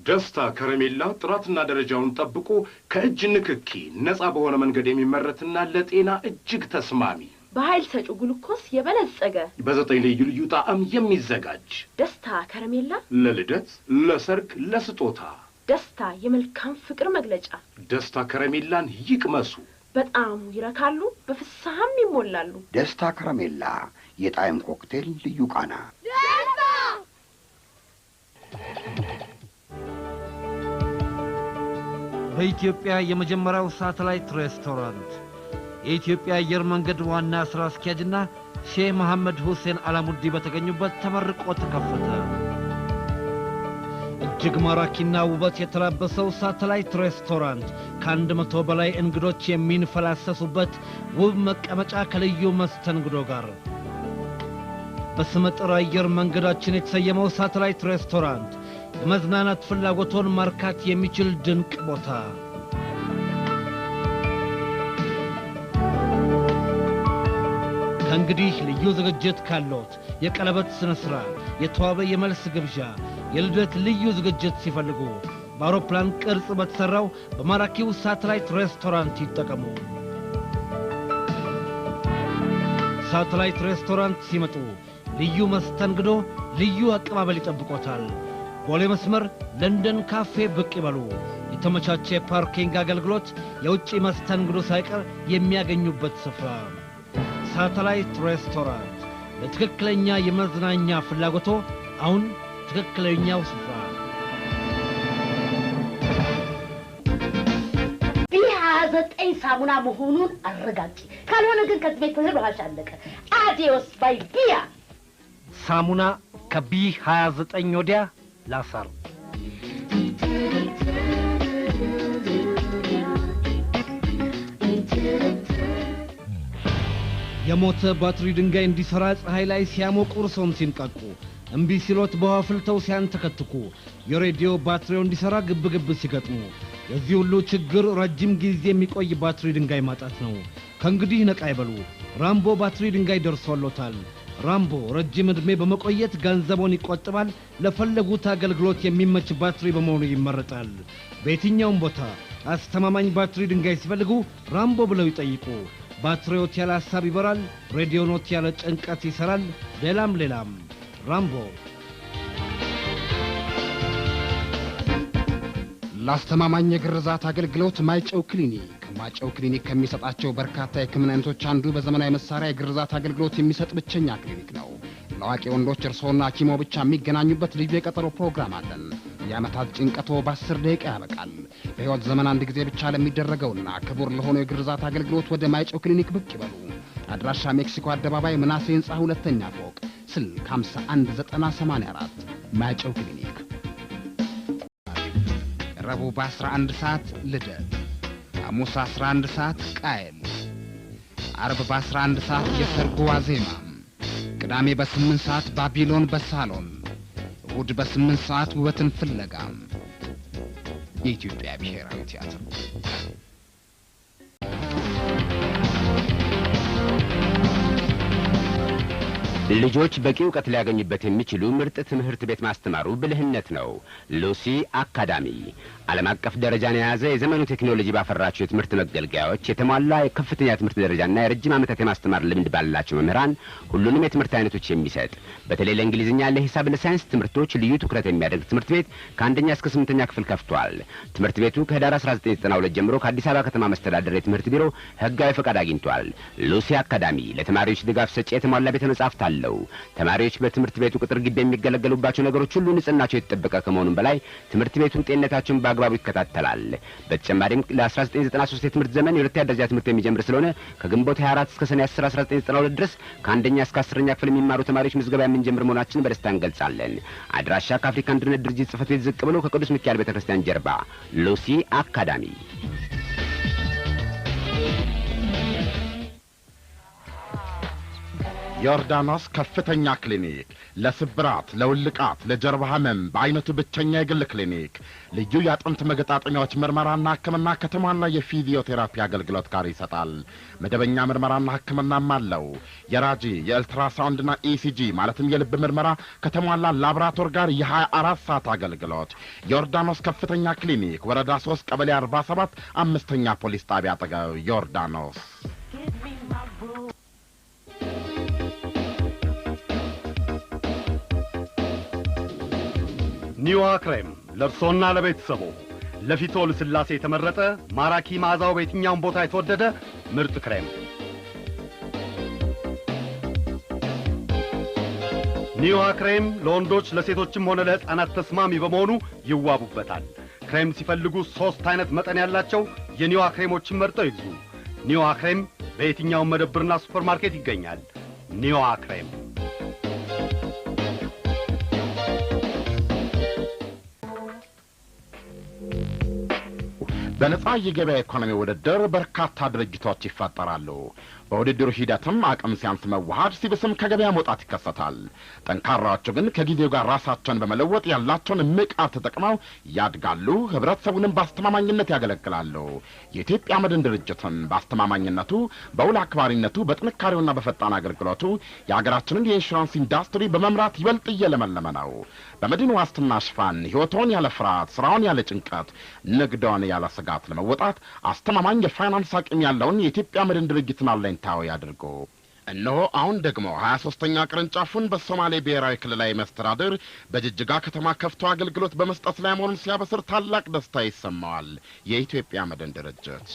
ደስታ ከረሜላ ጥራትና ደረጃውን ጠብቆ ከእጅ ንክኪ ነፃ በሆነ መንገድ የሚመረትና ለጤና እጅግ ተስማሚ በኃይል ሰጪ ግሉኮስ የበለጸገ በዘጠኝ ልዩ ጣዕም የሚዘጋጅ ደስታ ከረሜላ ለልደት፣ ለሰርግ፣ ለስጦታ ደስታ የመልካም ፍቅር መግለጫ ደስታ ከረሜላን ይቅመሱ። በጣም ይረካሉ፣ በፍሳህም ይሞላሉ። ደስታ ከረሜላ የጣዕም ኮክቴል ልዩ ቃና። በኢትዮጵያ የመጀመሪያው ሳተላይት ሬስቶራንት የኢትዮጵያ አየር መንገድ ዋና ስራ አስኪያጅና ሼህ መሐመድ ሁሴን አላሙዲ በተገኙበት ተመርቆ ተከፈተ። እጅግ ማራኪና ውበት የተላበሰው ሳተላይት ሬስቶራንት ከ100 በላይ እንግዶች የሚንፈላሰሱበት ውብ መቀመጫ ከልዩ መስተንግዶ ጋር በስመጥር አየር መንገዳችን የተሰየመው ሳተላይት ሬስቶራንት የመዝናናት ፍላጎቶን ማርካት የሚችል ድንቅ ቦታ። ከእንግዲህ ልዩ ዝግጅት ካሎት የቀለበት ስነ ስርዓት፣ የተዋበ የመልስ ግብዣ፣ የልደት ልዩ ዝግጅት ሲፈልጉ በአውሮፕላን ቅርጽ በተሰራው በማራኪው ሳተላይት ሬስቶራንት ይጠቀሙ። ሳተላይት ሬስቶራንት ሲመጡ ልዩ መስተንግዶ፣ ልዩ አቀባበል ይጠብቆታል። ቦሌ መስመር ለንደን ካፌ ብቅ ይበሉ። የተመቻቸ ፓርኪንግ አገልግሎት፣ የውጭ መስተንግዶ ሳይቀር የሚያገኙበት ስፍራ። ሳተላይት ሬስቶራንት ለትክክለኛ የመዝናኛ ፍላጎቶ አሁን ትክክለኛው ስፍራ። ቢያ9 ሳሙና መሆኑን አረጋግጪ። ካልሆነ ግን ከዚህ ቤት ተህልዋሽ አለቀ። አዲዮስ ባይ ቢያ ሳሙና ከቢ29 ወዲያ ላሳር። የሞተ ባትሪ ድንጋይ እንዲሰራ ፀሐይ ላይ ሲያሞቁ እርሶም ሲንቀቁ እምቢ ሲሎት በውሃ ፍልተው ሲያንተከትኩ የሬዲዮ ባትሪው እንዲሰራ ግብግብ ሲገጥሙ የዚህ ሁሉ ችግር ረጅም ጊዜ የሚቆይ ባትሪ ድንጋይ ማጣት ነው። ከእንግዲህ ነቃ ይበሉ። ራምቦ ባትሪ ድንጋይ ደርሶሎታል። ራምቦ ረጅም ዕድሜ በመቆየት ገንዘቦን ይቆጥባል። ለፈለጉት አገልግሎት የሚመች ባትሪ በመሆኑ ይመረጣል። በየትኛውም ቦታ አስተማማኝ ባትሪ ድንጋይ ሲፈልጉ ራምቦ ብለው ይጠይቁ። ባትሪዎት ያለ ሐሳብ ይበራል። ሬዲዮኖት ያለ ጭንቀት ይሰራል። ሌላም ራምቦ። ላስተማማኝ የግርዛት አገልግሎት ማይጨው ክሊኒክ ከሚሰጣቸው በርካታ የሕክምና አይነቶች አንዱ በዘመናዊ መሳሪያ የግርዛት አገልግሎት የሚሰጥ ብቸኛ ክሊኒክ ነው። ለአዋቂ ወንዶች እርስዎና ሐኪሞ ብቻ የሚገናኙበት ልዩ የቀጠሮ ፕሮግራም አለን። የዓመታት ጭንቀቶ በ10 ደቂቃ ያበቃል። በሕይወት ዘመን አንድ ጊዜ ብቻ ለሚደረገውና ክቡር ለሆነው የግርዛት አገልግሎት ወደ ማይጨው ክሊኒክ ብቅ ይበሉ። አድራሻ ሜክሲኮ አደባባይ ምናሴ ሕንጻ 2ኛ ፎቅ፣ ስልክ 519084 ማይጨው ክሊኒክ። ረቡዕ በ11 ሰዓት ልደት፣ ሐሙስ 11 ሰዓት ቃየል፣ ዓርብ በ11 ሰዓት የሰርጉ ዋዜማ፣ ቅዳሜ በ8 ሰዓት ባቢሎን በሳሎን፣ እሁድ በ8 ሰዓት ውበትን ፍለጋ። የኢትዮጵያ ብሔራዊ ቲያትር። ልጆች በቂ ዕውቀት ሊያገኙበት የሚችሉ ምርጥ ትምህርት ቤት ማስተማሩ ብልህነት ነው። ሉሲ አካዳሚ ዓለም አቀፍ ደረጃን የያዘ የዘመኑ ቴክኖሎጂ ባፈራቸው የትምህርት መገልገያዎች የተሟላ የከፍተኛ ትምህርት ደረጃና የረጅም ዓመታት የማስተማር ልምድ ባላቸው መምህራን ሁሉንም የትምህርት አይነቶች የሚሰጥ በተለይ ለእንግሊዝኛ፣ ለሂሳብ፣ ለሳይንስ ትምህርቶች ልዩ ትኩረት የሚያደርግ ትምህርት ቤት ከ1ኛ እስከ 8ኛ ክፍል ከፍቷል። ትምህርት ቤቱ ከህዳር 1992 ጀምሮ ከአዲስ አበባ ከተማ መስተዳድር የትምህርት ቢሮ ህጋዊ ፈቃድ አግኝቷል። ሉሲ አካዳሚ ለተማሪዎች ድጋፍ ሰጪ የተሟላ ቤተ መጻሕፍት አለው። ተማሪዎች በትምህርት ቤቱ ቅጥር ግቢ የሚገለገሉባቸው ነገሮች ሁሉ ንጽህናቸው የተጠበቀ ከመሆኑም በላይ ትምህርት ቤቱን ጤንነታቸውን በአግባቡ ይከታተላል። በተጨማሪም ለ1993 የትምህርት ዘመን የሁለተኛ ደረጃ ትምህርት የሚጀምር ስለሆነ ከግንቦት 24 እስከ ሰኔ 10 1992 ድረስ ከ1ኛ እስከ 10ኛ ክፍል የሚማሩ ተማሪዎች ምዝገባ የምንጀምር መሆናችንን በደስታ እንገልጻለን። አድራሻ ከአፍሪካ አንድነት ድርጅት ጽሕፈት ቤት ዝቅ ብሎ ከቅዱስ ሚካኤል ቤተክርስቲያን ጀርባ። ሉሲ አካዳሚ። ዮርዳኖስ ከፍተኛ ክሊኒክ ለስብራት፣ ለውልቃት፣ ለጀርባ ህመም በአይነቱ ብቸኛ የግል ክሊኒክ ልዩ የአጥንት መገጣጠሚያዎች ምርመራና ሕክምና ከተሟላ የፊዚዮቴራፒ አገልግሎት ጋር ይሰጣል። መደበኛ ምርመራና ሕክምናም አለው። የራጂ የአልትራሳውንድና ኢሲጂ ማለትም የልብ ምርመራ ከተሟላ ላብራቶር ጋር የ24 ሰዓት አገልግሎት። ዮርዳኖስ ከፍተኛ ክሊኒክ ወረዳ 3 ቀበሌ 47 5ኛ ፖሊስ ጣቢያ አጠገብ ዮርዳኖስ። ኒዋ ክሬም ለእርሶና ለቤተሰቦ ለፊቶ ልስላሴ የተመረጠ ማራኪ መዓዛው በየትኛውም ቦታ የተወደደ ምርጥ ክሬም። ኒዋ ክሬም ለወንዶች ለሴቶችም ሆነ ለሕፃናት ተስማሚ በመሆኑ ይዋቡበታል። ክሬም ሲፈልጉ 3 አይነት መጠን ያላቸው የኒዋ ክሬሞችን መርጠው ይግዙ። ኒዋ ክሬም በየትኛውም መደብርና ሱፐርማርኬት ይገኛል። ኒዋ ክሬም በነጻ የገበያ ኢኮኖሚ ውድድር በርካታ ድርጅቶች ይፈጠራሉ። በውድድሩ ሂደትም አቅም ሲያንስ መዋሃድ፣ ሲብስም ከገበያ መውጣት ይከሰታል። ጠንካራዎቹ ግን ከጊዜው ጋር ራሳቸውን በመለወጥ ያላቸውን እምቅ ሀብት ተጠቅመው ያድጋሉ፣ ህብረተሰቡንም በአስተማማኝነት ያገለግላሉ። የኢትዮጵያ መድን ድርጅትን በአስተማማኝነቱ፣ በውል አክባሪነቱ፣ በጥንካሬውና በፈጣን አገልግሎቱ የሀገራችንን የኢንሹራንስ ኢንዱስትሪ በመምራት ይበልጥ እየለመለመ ነው። በመድን ዋስትና ሽፋን ህይወቶን ያለ ፍርሃት፣ ስራውን ያለ ጭንቀት፣ ንግዶን ያለ ስጋት ለመወጣት አስተማማኝ የፋይናንስ አቅም ያለውን የኢትዮጵያ መድን ድርጅትን አለኝታው ያድርጉ። እነሆ አሁን ደግሞ 23ኛ ቅርንጫፉን በሶማሌ ብሔራዊ ክልላዊ መስተዳድር በጅጅጋ ከተማ ከፍቶ አገልግሎት በመስጠት ላይ መሆኑን ሲያበስር ታላቅ ደስታ ይሰማዋል። የኢትዮጵያ መድን ድርጅት